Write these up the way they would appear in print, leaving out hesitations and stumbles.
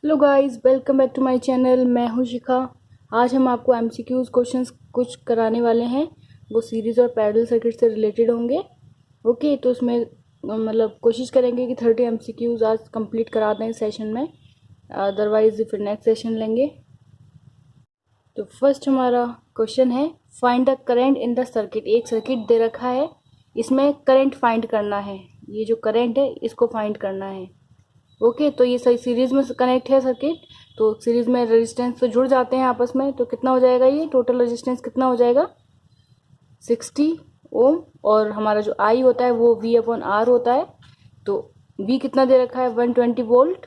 Hello guys, welcome back to my channel. मैं हूं शिखा। आज हम आपको एमसीक्यूज क्वेश्चंस कुछ कराने वाले हैं। वो सीरीज और पैरेलल सर्किट से रिलेटेड होंगे। ओके, तो उसमें मतलब कोशिश करेंगे कि 30 एमसीक्यूज आज कंप्लीट करा दें इस सेशन में। अदरवाइज फिर नेक्स्ट सेशन लेंगे। तो फर्स्ट हमारा क्वेश्चन है, find the current in the circuit. एक सर्किट दे रखा है, इसमें करंट फाइंड करना है। ये जो करंट है इसको फाइंड करना है। ओके, तो ये सही सीरीज में कनेक्ट है सर्किट। तो सीरीज में रेजिस्टेंस तो जुड़ जाते हैं आपस में। तो कितना हो जाएगा, ये टोटल रेजिस्टेंस कितना हो जाएगा, 60 ओम। और हमारा जो आई होता है वो V अपॉन आर होता है। तो V कितना दे रखा है, 120 वोल्ट,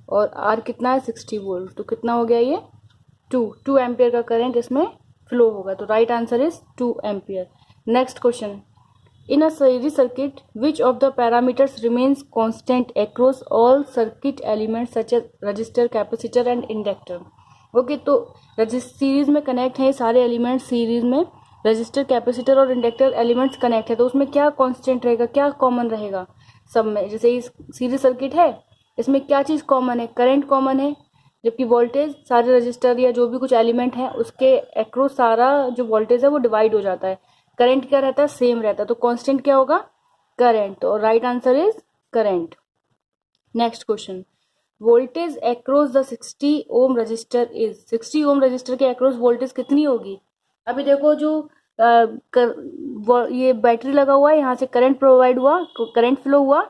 और आर कितना है, 60 वोल्ट। तो कितना हो गया ये, 2 एम्पियर का करंट इसमें फ्लो होगा। तो right answer is 2 ampere. Next question, in a series circuit, which of the parameters remains constant across all circuit elements such as resistor, capacitor and inductor? Okay, तो सीरीज में connect है सारे elements. Series में register, capacitor और inductor elements connect है। तो उसमें क्या कांस्टेंट रहेगा, क्या कॉमन रहेगा सब में? जैसे इस सीरीज सर्किट है, इसमें क्या चीज़ कॉमन है, करंट कॉमन है। जबकि वोल्टेज सारे रजिस्टर या जो भी कुछ एलिमेंट है उसके अक्रॉस सारा जो वोल्टेज है वो डिवाइड हो जाता है। करंट क्या रहता है, सेम रहता है। तो कांस्टेंट क्या होगा, करंट। तो right answer is current. Next question, voltage across the 60 ohm resistor is. 60 ohm resistor के अक्रॉस वोल्टेज कितनी होगी? अभी देखो, जो ये बैटरी लगा हुआ है, यहाँ से करंट प्रोवाइड हुआ, करंट फ्लो हुआ,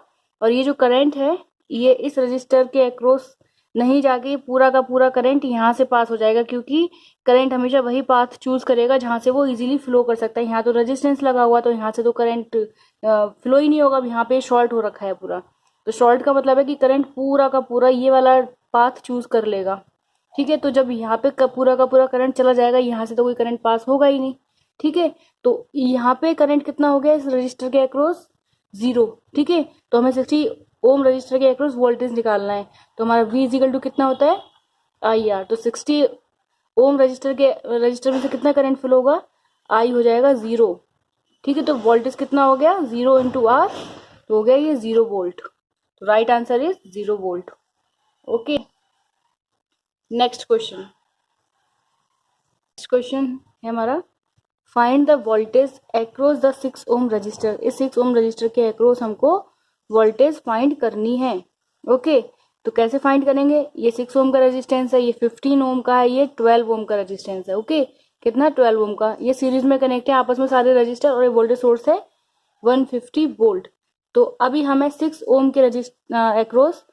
और ये जो करंट है ये इस रजिस्टर के अक्रॉस नहीं जाके पूरा का पूरा करंट यहाँ से पास हो जाएगा, क्योंकि करंट हमेशा वही पाथ चूज करेगा जहाँ से वो इजीली फ्लो कर सकता है। यहाँ तो रेजिस्टेंस लगा हुआ, तो यहाँ से तो करंट फ्लो ही नहीं होगा। अब यहाँ पे शॉर्ट हो रखा है पूरा। तो शॉर्ट का मतलब है कि करंट पूरा का पूरा ये वाला पाथ चूज कर लेगा। ठीक है, तो जब यहाँ पे पूरा का पूरा करंट चला जाएगा, यहाँ से तो कोई करंट पास होगा ही नहीं। ठीक है, तो यहाँ पे करंट कितना हो गया इस रजिस्टर के अक्रॉस, 0। ठीक है, तो हमें 60 ओम रजिस्टर के अक्रॉस वोल्टेज निकालना है। तो हमारा V इजिकल टू कितना होता है, IR। तो 60 ओम रजिस्टर में से कितना करंट फ्लो होगा, I हो जाएगा 0। ठीक है, तो वोल्टेज कितना हो गया, 0 इंटू R, तो हो गया ये 0 वोल्ट। तो right answer is 0 volt. Okay, next question है हमारा, find the voltage across the 6 ohm resistor. इस 6 ओम रजिस्टर के अक्रॉस हमको वोल्टेज फाइंड करनी है। ओके, तो कैसे फाइंड करेंगे, ये 6 ओम का रेजिस्टेंस है, ये 15 ओम का है, ये 12 ओम का रेजिस्टेंस है। ओके, कितना, 12 ओम का। ये सीरीज में कनेक्ट है आपस में सारे रजिस्टर, और ये वोल्टेज सोर्स है 150 वोल्ट। तो अभी हमें 6 ओम के अक्रॉस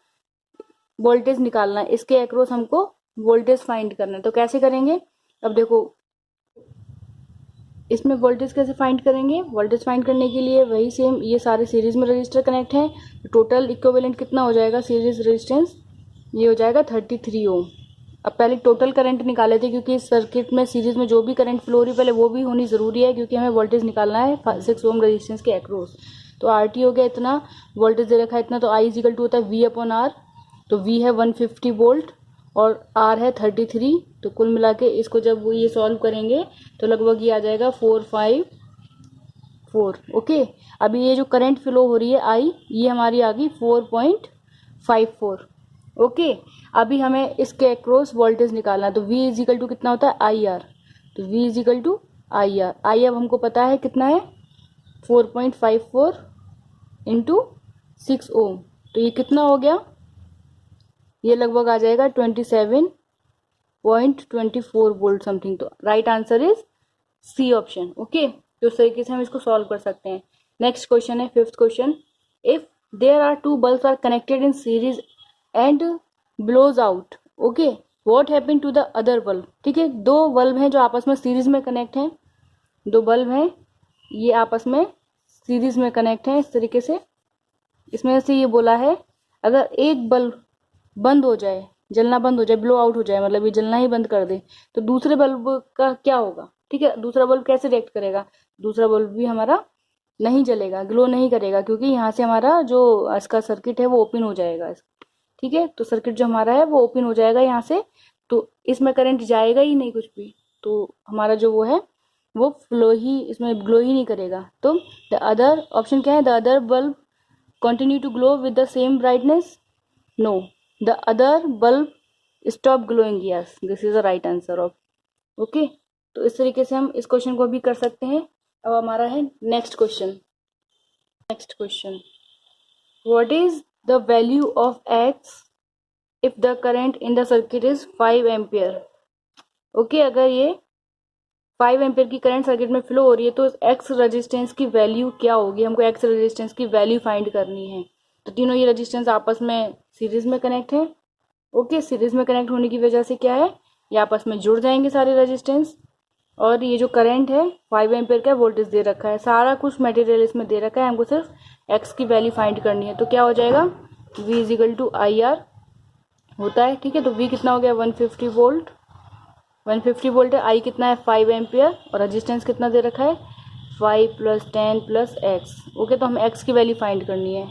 वोल्टेज निकालना है। इसके अक्रॉस हमको वोल्टेज फाइंड करना है। तो कैसे करेंगे, अब देखो इसमें वोल्टेज कैसे फाइंड करेंगे। वोल्टेज फाइंड करने के लिए वही सेम, ये सारे सीरीज में रजिस्टर कनेक्ट हैं। टोटल इक्विवेलेंट कितना हो जाएगा सीरीज रेजिस्टेंस, ये हो जाएगा 33 ओम। अब पहले टोटल करंट निकाले थे, क्योंकि इस सर्किट में सीरीज में जो भी करंट फ्लो हो रही है पहले वो भी होनी जरूरी है, क्योंकि हमें वोल्टेज निकालना है 6 ओम रेजिस्टेंस के अक्रॉस। तो RT हो गया इतना, वोल्टेज दे रखा है इतना, तो I इजिकल टू होता है V अपॉन R। तो V है 150 वोल्ट और R है 33। तो कुल मिला के इसको जब वो ये सॉल्व करेंगे तो लगभग ये आ जाएगा 454। ओके, अभी ये जो करंट फ्लो हो रही है I, ये हमारी आ गई 4.54। ओके, अभी हमें इसके अक्रॉस वोल्टेज निकालना है। तो V इजिकल टू कितना होता है, IR। तो V is equal to IR। I अब हमको पता है कितना है, 4.54 इंटू 6 ओम। तो ये कितना हो गया, ये लगभग आ जाएगा 27.24 वोल्ट समथिंग। तो right answer is C option. Okay, तो इस तरीके से हम इसको सॉल्व कर सकते हैं। नेक्स्ट क्वेश्चन है, fifth question, if there are 2 bulbs are connected in series and blows out, okay, what happen to the other bulb. ठीक है, 2 बल्ब हैं जो आपस में सीरीज में कनेक्ट हैं। 2 बल्ब हैं, ये आपस में सीरीज में कनेक्ट हैं इस तरीके से। इसमें से ये बोला है, अगर एक बल्ब बंद हो जाए, जलना बंद हो जाए, ब्लो आउट हो जाए, मतलब ये जलना ही बंद कर दे, तो दूसरे बल्ब का क्या होगा। ठीक है, दूसरा बल्ब कैसे रिएक्ट करेगा, दूसरा बल्ब भी हमारा नहीं जलेगा, ग्लो नहीं करेगा, क्योंकि यहाँ से हमारा जो इसका सर्किट है वो ओपन हो जाएगा। ठीक है, तो सर्किट जो हमारा है वो ओपन हो जाएगा यहाँ से, तो इसमें करंट जाएगा ही नहीं कुछ भी। तो हमारा जो वो है वो फ्लो ही, इसमें ग्लो ही नहीं करेगा। तो द अदर ऑप्शन क्या है, the other bulb continue to glow with the same brightness? No, the other bulb stop glowing, yes this is the right answer of. Okay, तो इस तरीके से हम इस क्वेश्चन को भी कर सकते हैं। अब हमारा है next question. Next question, what is the value of x if the current in the circuit is 5 ampere. Okay, अगर ये 5 एम्पियर की करंट सर्किट में फ्लो हो रही है तो एक्स रेजिस्टेंस की वैल्यू क्या होगी, हमको एक्स रेजिस्टेंस की वैल्यू फाइंड करनी है। तो तीनों ये रेजिस्टेंस आपस में सीरीज में कनेक्ट है। ओके, सीरीज में कनेक्ट होने की वजह से क्या है, ये आपस में जुड़ जाएंगे सारे रेजिस्टेंस। और ये जो करंट है 5 एम्पियर का वोल्टेज दे रखा है, सारा कुछ मटेरियल इसमें दे रखा है, हमको सिर्फ एक्स की वैल्यू फाइंड करनी है। तो क्या हो जाएगा, V is equal to I R होता है। ठीक है, तो V कितना हो गया 150 वोल्ट, 150 वोल्ट है। आई कितना है 5 एम्पियर और रेजिस्टेंस कितना दे रखा है 5 + 10 + एक्स। ओके, तो हम एक्स की वैल्यू फाइंड करनी है।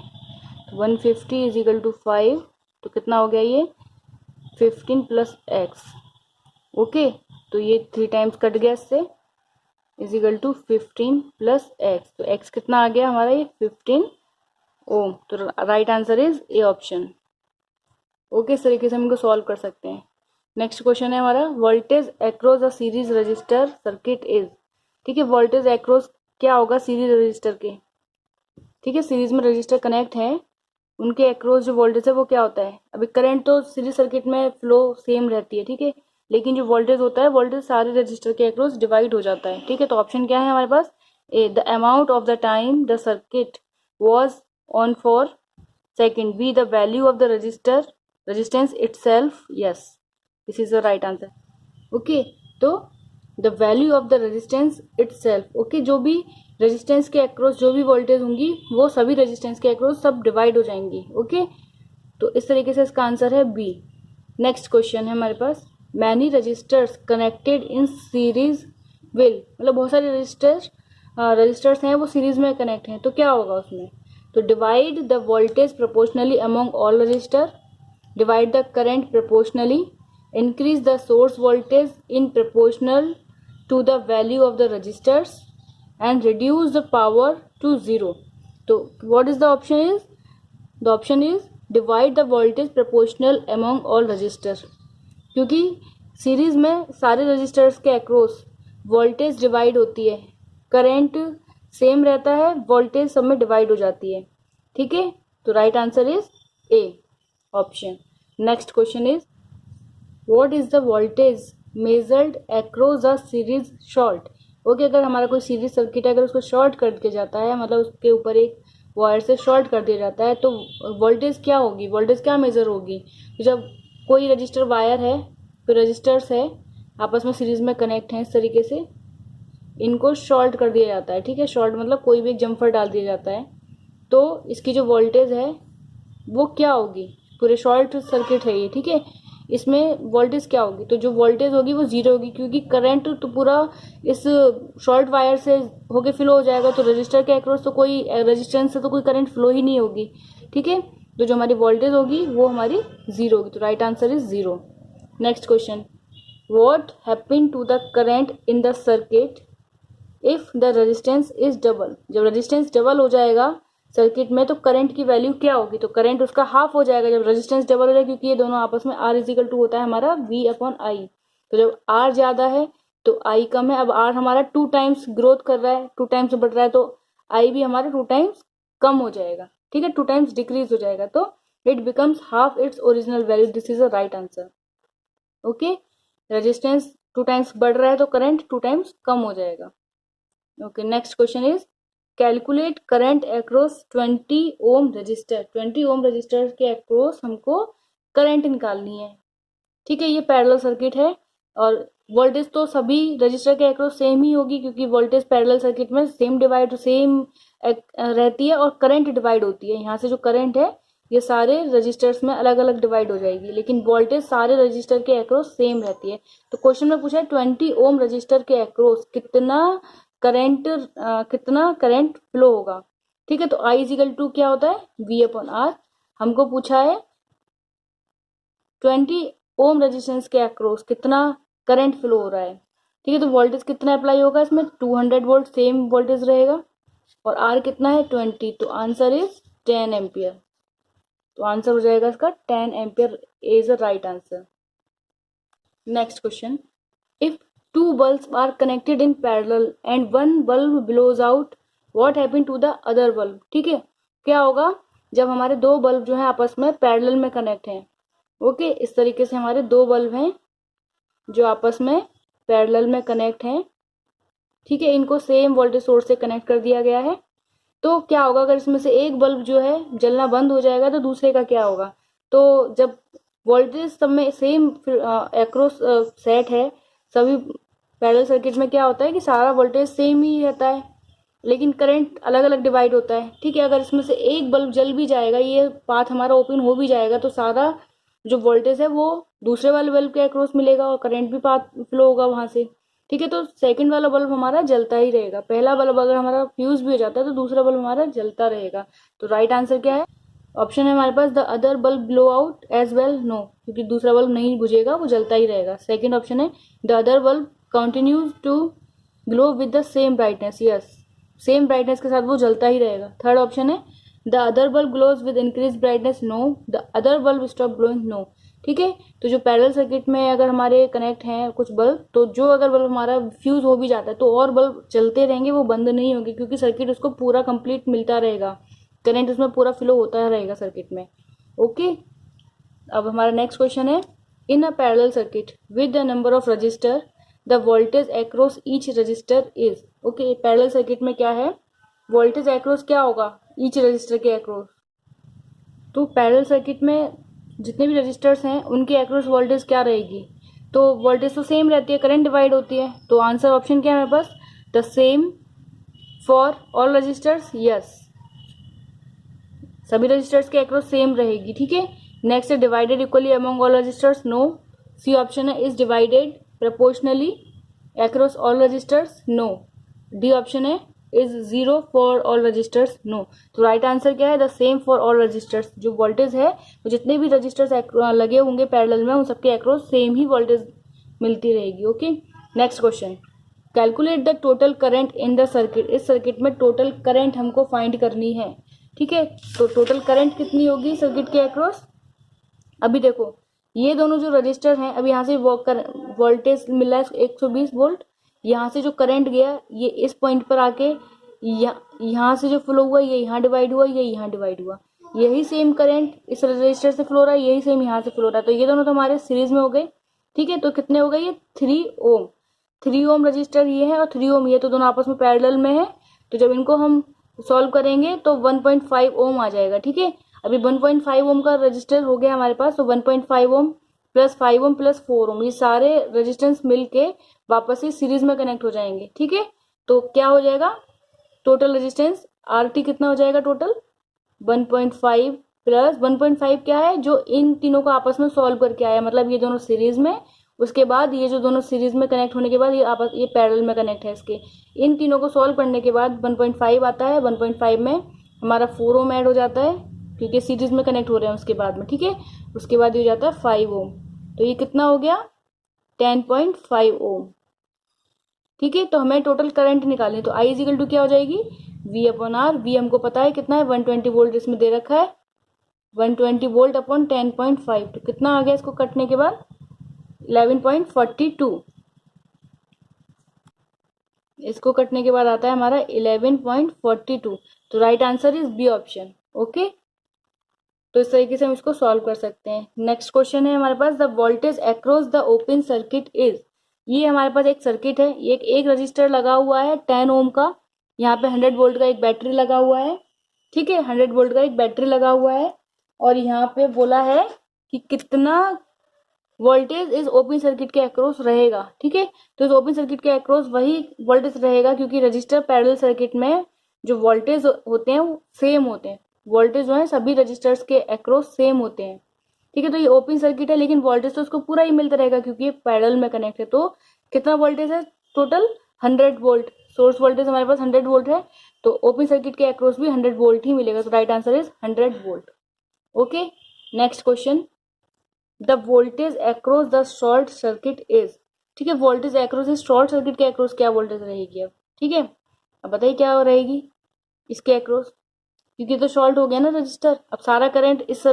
150 इज इक्वल टू 5, तो कितना हो गया ये 15 + एक्स। ओके, तो ये 3 टाइम्स कट गया इससे, इज इक्वल टू 15 + एक्स। तो एक्स कितना आ गया हमारा ये 15 ओम। तो right answer is A option. Okay, इस तरीके से हम इनको सॉल्व कर सकते हैं। नेक्स्ट क्वेश्चन है हमारा, voltage across a series register circuit is. ठीक है, वोल्टेज अक्रॉस क्या होगा सीरीज रजिस्टर के। ठीक है, सीरीज में रजिस्टर कनेक्ट है, उनके अक्रॉस जो वोल्टेज है वो क्या होता है। अभी करंट तो सीरीज सर्किट में फ्लो सेम रहती है, ठीक है, लेकिन जो वोल्टेज होता है वोल्टेज सारे रजिस्टर के अक्रॉस डिवाइड हो जाता है। ठीक है, तो ऑप्शन क्या है हमारे पास, A the amount of the time the circuit was on for second, B the value of the resistance itself, yes this is the right answer। okay, तो the value of the resistance itself, okay, जो भी resistance के across जो भी voltage होंगी वो सभी resistance के अक्रॉस सब डिवाइड हो जाएंगी। ओके, तो इस तरीके से इसका आंसर है बी। नेक्स्ट क्वेश्चन है हमारे पास, many resistors connected in series will, मतलब बहुत सारे रजिस्टर्स हैं वो सीरीज में कनेक्ट हैं, तो क्या होगा उसमें। तो divide the voltage proportionally among all register, divide the current proportionally, increase the source voltage in proportional to the value of the resistors and reduce the power to 0। तो what is the option is, the option is divide the voltage proportional among all resistors, क्योंकि series में सारे registers के across voltage divide होती है, current same रहता है, voltage सब में डिवाइड हो जाती है। ठीक है, तो right answer is A option. Next question is, what is the voltage measured across the series short. Okay, अगर हमारा कोई सीरीज सर्किट है, अगर उसको शॉर्ट कर दिया जाता है, मतलब उसके ऊपर एक वायर से शॉर्ट कर दिया जाता है, तो वोल्टेज क्या होगी, वोल्टेज क्या मेजर होगी। तो जब कोई रजिस्टर वायर है, फिर रजिस्टर्स है आपस में सीरीज में कनेक्ट हैं, इस तरीके से इनको शॉर्ट कर दिया जाता है। ठीक है, शॉर्ट मतलब कोई भी एक जम्फर डाल दिया जाता है, तो इसकी जो वोल्टेज है वो क्या होगी, पूरे शॉर्ट सर्किट है ये। ठीक है, इसमें वोल्टेज क्या होगी, तो जो वोल्टेज होगी वो 0 होगी, क्योंकि करंट तो पूरा इस शॉर्ट वायर से होके फ्लो हो जाएगा, तो रजिस्टर के अक्रॉस तो कोई रेजिस्टेंस से तो कोई करंट फ्लो ही नहीं होगी। ठीक है, तो जो हमारी वोल्टेज होगी वो हमारी 0 होगी, तो right answer is 0। Next question, what happen to the current in the circuit if the resistance is double. जब रेजिस्टेंस डबल हो जाएगा सर्किट में तो करंट की वैल्यू क्या होगी, तो करंट उसका हाफ हो जाएगा जब रेजिस्टेंस डबल हो जाएगा, क्योंकि ये दोनों आपस में R इज इक्वल टू होता है हमारा V/I। तो जब R ज्यादा है तो I कम है। अब R हमारा 2 टाइम्स ग्रोथ कर रहा है, 2 टाइम्स बढ़ रहा है, तो I भी हमारा 2 टाइम्स कम हो जाएगा। ठीक है, 2 टाइम्स डिक्रीज हो जाएगा, तो it becomes half its original value, this is the right answer. Okay, resistance 2 times बढ़ रहा है तो करंट 2 टाइम्स कम हो जाएगा। Okay, next question is, calculate current across 20 ohm resistor. 20 ohm resistor के अक्रॉस हमको करंट निकालनी है। ठीक है, ये पैरेलल सर्किट है और वोल्टेज तो सभी रजिस्टर के अक्रॉस सेम ही होगी, क्योंकि वोल्टेज पैरेलल सर्किट में सेम रहती है और करंट डिवाइड होती है। यहाँ से जो करंट है ये सारे रजिस्टर्स में अलग अलग डिवाइड हो जाएगी, लेकिन वोल्टेज सारे रजिस्टर के अक्रॉस सेम रहती है। तो क्वेश्चन में पूछा है 20 ओम रजिस्टर के अक्रॉस कितना करंट फ्लो होगा। ठीक है, तो I इज इक्वल टू क्या होता है V/R। हमको पूछा है 20 ओम रेजिस्टेंस के अक्रॉस कितना करंट फ्लो हो रहा है। ठीक है, तो वोल्टेज कितना अप्लाई होगा इसमें 200 वोल्ट सेम वोल्टेज रहेगा, और R कितना है 20, तो आंसर इज 10 एम्पियर। तो आंसर हो जाएगा इसका 10 ampere is the right answer. Next question, if two bulbs are connected in parallel and one bulb blows out, what happen to the other bulb. ठीक है, क्या होगा जब हमारे दो बल्ब जो है आपस में पैरेलल में कनेक्ट हैं। ओके, इस तरीके से हमारे दो बल्ब हैं जो आपस में पैरेलल में कनेक्ट हैं। ठीक है, इनको सेम वोल्टेज सोर्स से कनेक्ट कर दिया गया है। तो क्या होगा अगर इसमें से एक बल्ब जो है जलना बंद हो जाएगा तो दूसरे का क्या होगा। तो जब वोल्टेज सब में सेम एक्रॉस सेट है, सभी पैरेलल सर्किट में क्या होता है कि सारा वोल्टेज सेम ही रहता है, लेकिन करंट अलग अलग डिवाइड होता है। ठीक है, अगर इसमें से एक बल्ब जल भी जाएगा, ये पाथ हमारा ओपन हो भी जाएगा, तो सारा जो वोल्टेज है वो दूसरे वाले बल्ब के अक्रॉस मिलेगा और करंट भी पाथ फ्लो होगा वहां से। ठीक है, तो सेकंड वाला बल्ब हमारा जलता ही रहेगा। पहला बल्ब अगर हमारा फ्यूज भी हो जाता है तो दूसरा बल्ब हमारा जलता रहेगा। तो राइट आंसर क्या है, ऑप्शन है हमारे पास the other bulb blow out as well. No, क्योंकि दूसरा बल्ब नहीं बुझेगा, वो जलता ही रहेगा। सेकंड ऑप्शन है the other bulb continues to glow with the same brightness. Yes, same brightness के साथ वो जलता ही रहेगा। थर्ड ऑप्शन है the other bulb glows with increase brightness. No, the other bulb stop glowing. No. ठीक है, तो जो पैरेलल सर्किट में अगर हमारे कनेक्ट हैं कुछ बल्ब, तो जो अगर बल्ब हमारा फ्यूज हो भी जाता है तो और बल्ब चलते रहेंगे, वो बंद नहीं होंगे, क्योंकि सर्किट उसको पूरा कंप्लीट मिलता रहेगा, करंट उसमें पूरा फ्लो होता रहेगा सर्किट में। ओके, अब हमारा नेक्स्ट क्वेश्चन है, in a parallel circuit with the number of resistor the voltage across each resistor is. Okay, parallel circuit में क्या है, वोल्टेज अक्रॉस क्या होगा ईच रजिस्टर के अक्रॉस। तो पैरेलल सर्किट में जितने भी रजिस्टर्स हैं उनके अक्रॉस वोल्टेज क्या रहेगी। तो वोल्टेज तो सेम रहती है, करंट डिवाइड होती है। तो आंसर ऑप्शन क्या है हमारे पास, the same for all resistors. Yes, सभी रजिस्टर्स के अक्रॉस सेम रहेगी। ठीक है, नेक्स्ट है divided equally among all resistors. No. C option है is divided proportionally across all resistors. No. D option है is 0 for all resistors. No. तो right answer क्या है, the same for all resistors. जो वोल्टेज है वो जितने भी रजिस्टर्स लगे होंगे पैरेलल में, उन सबके अक्रॉस सेम ही वोल्टेज मिलती रहेगी। Okay, next question, calculate the total current in the circuit. इस सर्किट में टोटल करंट हमको फाइंड करनी है। ठीक है, तो टोटल करंट कितनी होगी सर्किट के अक्रॉस। अभी देखो, ये दोनों जो रजिस्टर हैं, अभी यहाँ से वोल्टेज मिला है 120 वोल्ट, यहाँ से जो करंट गया ये इस पॉइंट पर आके यहाँ से जो फ्लो हुआ ये यहाँ डिवाइड हुआ, ये यहाँ डिवाइड हुआ। यही सेम करंट इस रजिस्टर से फ्लो रहा है, यही सेम यहाँ से फ्लो रहा है। तो ये दोनों तो हमारे सीरीज में हो गए। ठीक है, तो कितने हो गए ये 3 ओम। 3 ओम रजिस्टर ये है और 3 ओम ये, तो दोनों आपस में पैरेलल में है। तो जब इनको हम सॉल्व करेंगे तो 1.5 ओम आ जाएगा। ठीक है, अभी 1.5 ओम का रजिस्टर हो गया हमारे पास। तो 1.5 ओम प्लस 5 ओम प्लस 4 ओम, ये सारे रेजिस्टेंस मिलके वापस से सीरीज में कनेक्ट हो जाएंगे। ठीक है, तो क्या हो जाएगा टोटल रेजिस्टेंस आरटी कितना हो जाएगा, टोटल 1.5 प्लस 1.5 क्या है, जो इन तीनों को आपस में सॉल्व करके आया, मतलब ये दोनों सीरीज में, उसके बाद ये जो दोनों सीरीज में कनेक्ट होने के बाद ये पैरेलल में कनेक्ट है इसके। इन तीनों को सॉल्व करने के बाद 1.5 आता है। 1.5 में हमारा 4 ओम ऐड हो जाता है, क्योंकि सीरीज में कनेक्ट हो रहे हैं उसके बाद में। ठीक है, उसके बाद ये हो जाता है 5 ओम। तो ये कितना हो गया 10.5 ओम। ठीक है, तो हमें टोटल करंट निकालनी है। तो आई इजिकल टू क्या हो जाएगी, वी अपॉन आर। वी हमको पता है कितना है, 120 वोल्ट इसमें दे रखा है। 120 वोल्ट अपॉन 10.5, तो कितना आ गया इसको कटने के बाद 11.42। इसको कटने के बाद आता है हमारा 11.42। तो right answer is B option. Okay, तो इस तरीके से हम इसको सॉल्व कर सकते हैं। नेक्स्ट क्वेश्चन है हमारे पास, the voltage across the open circuit is. ये हमारे पास एक सर्किट है, ये एक रजिस्टर लगा हुआ है 10 ओम का, यहाँ पे 100 वोल्ट का एक बैटरी लगा हुआ है। ठीक है, 100 वोल्ट का एक बैटरी लगा हुआ है, और यहाँ पे बोला है कि कितना वोल्टेज इस ओपन सर्किट के अक्रॉस रहेगा। ठीक है, तो इस ओपन सर्किट के अक्रॉस वही वोल्टेज रहेगा, क्योंकि रजिस्टर पैरेलल सर्किट में जो वोल्टेज होते हैं वो सेम होते हैं। वोल्टेज जो है सभी रजिस्टर्स के अक्रॉस सेम होते हैं। ठीक है, तो ये ओपन सर्किट है, लेकिन वोल्टेज तो उसको पूरा ही मिलता रहेगा, क्योंकि ये पैरेलल में कनेक्ट है। तो कितना वोल्टेज है टोटल 100 वोल्ट। सोर्स वोल्टेज हमारे पास 100 वोल्ट है, तो ओपन सर्किट के अक्रॉस भी 100 वोल्ट ही मिलेगा। तो right answer is 100 volt. Okay, next question, the voltage across the short circuit is. ठीक है, voltage across is short circuit के अक्रॉस क्या वोल्टेज रहेगी अब। ठीक है, अब बताइए क्या रहेगी इसके अक्रॉस, क्योंकि तो शॉर्ट हो गया ना रजिस्टर। अब सारा करंट इस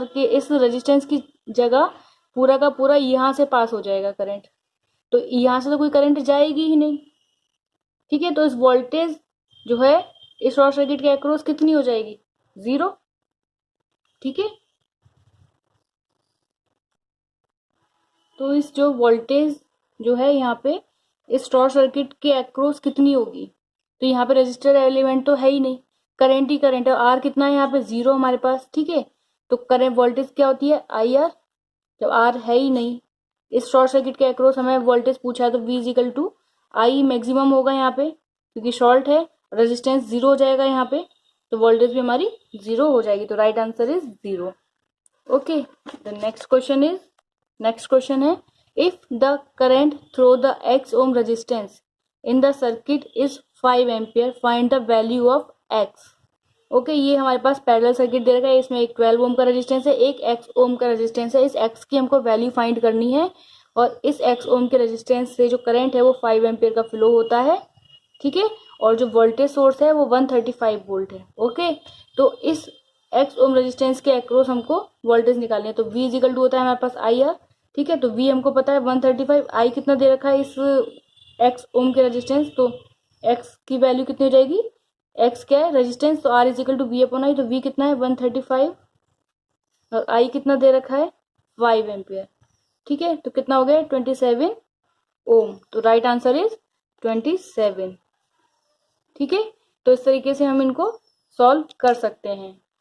रेजिस्टेंस की जगह पूरा का पूरा यहाँ से पास हो जाएगा करंट। तो यहाँ से तो कोई करंट जाएगी ही नहीं, ठीक है। तो इस वोल्टेज जो है इस शॉर्ट सर्किट के अक्रॉस कितनी हो जाएगी, 0, ठीक है। तो इस जो वोल्टेज जो है यहाँ पे इस शॉर्ट सर्किट के अक्रॉस कितनी होगी, तो यहाँ पे रजिस्टर एलिमेंट तो है ही नहीं, करंट ही करंट है, आर कितना है यहाँ पे 0 हमारे पास, ठीक है। तो करंट वोल्टेज क्या होती है, आई आर, जब आर है ही नहीं इस शॉर्ट सर्किट के अक्रॉस हमें वोल्टेज पूछा है, तो V is equal to I maximum होगा यहाँ पे क्योंकि शॉर्ट है, रेजिस्टेंस 0 हो जाएगा यहाँ पे, तो वोल्टेज भी हमारी 0 हो जाएगी, तो right answer is 0। Okay, the next question है if the current through the x ohm resistance in the circuit is 5 ampere find the value of x। Okay, ये हमारे पास पैरेलल सर्किट दे रखा है, इसमें एक 12 ओम का रेजिस्टेंस है, एक x ओम का रेजिस्टेंस है, इस x की हमको वैल्यू फाइंड करनी है और इस x ओम के रेजिस्टेंस से जो करंट है वो 5 एम्पियर का फ्लो होता है, ठीक है। और जो वोल्टेज सोर्स है वो 135 वोल्ट है। ओके, तो इस x ओम रेजिस्टेंस के अक्रॉस हमको वोल्टेज निकालनी है, तो V इजिकल टू होता है हमारे पास आई आर, ठीक है। तो V हमको पता है 135, I कितना दे रखा है इस x ओम के रेजिस्टेंस, तो x की वैल्यू कितनी हो जाएगी, x क्या है रेजिस्टेंस, तो R is equal to V upon I, तो V कितना है 135 और I कितना दे रखा है 5 एम्पियर, ठीक है। तो कितना हो गया 27 ओम, तो राइट आंसर इज 27, ठीक है। तो इस तरीके से हम इनको सॉल्व कर सकते हैं।